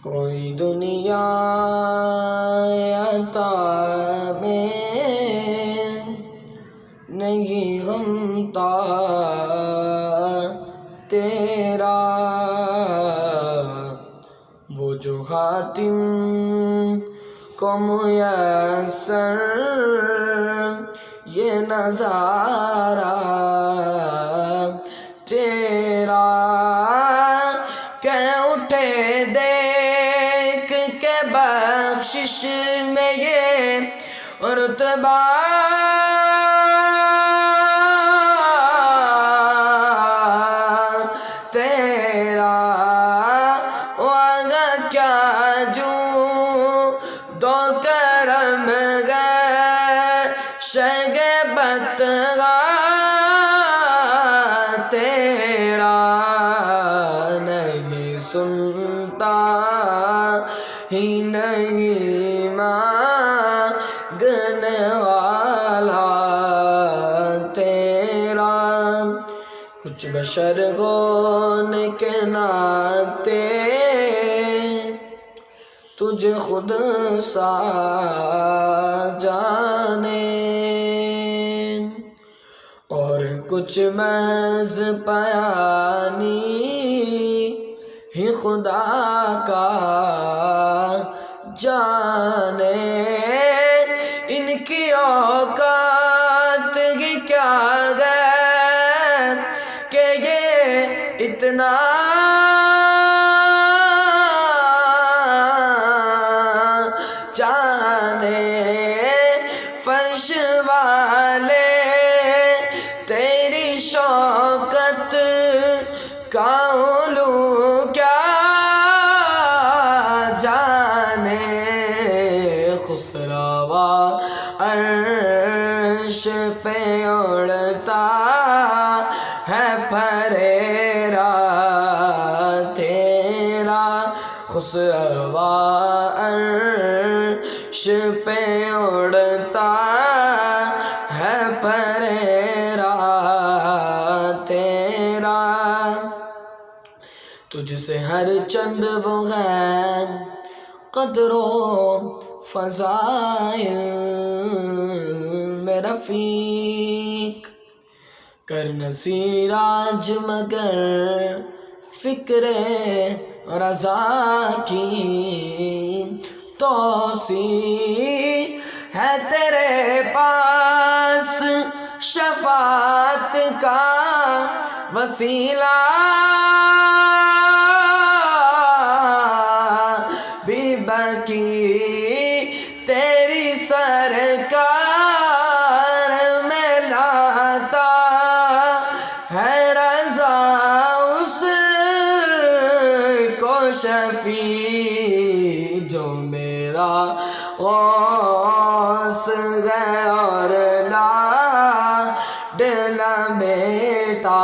کوئی دنیا عطا میں نہیں غمتا تیرا، وہ جو حاتم کو میسر یہ نظارہ تیرا، کہ اٹھے دیکھ کے بخشش میں یہ رتبہ تیرا، وہاں کیا جو دو کرم گئے شگبت تیرا، نہیں سنتا ہی نہیں مانگنے والا تیرا، کچھ بشر ہونے کے ناطے تجھے خود سا جانے، اور کچھ محض بیانی ہی خدا کا جانے، ان کی اوقات ہی کیا ہے کہ یہ اتنا جانے، فرش والے تیری شوکت کا علو کیا جانے، خسروا عرش پہ اڑتا ہے پھریرا تیرا، خسروا عرش پہ اڑتا ہے پھریرا تیرا، تجھ سے ہر چند وہ ہے قدر و فضائل میں رفیق، کر نصیراج مگر فکر رضا کی توسیع ہے تیرے پاس شفاعت کا وسیلہ بھی باقی تیری سرکار میں لاتا ہے رضا اس کو شفیع جو میرا غوث ہے اور لا ڈلا بیٹا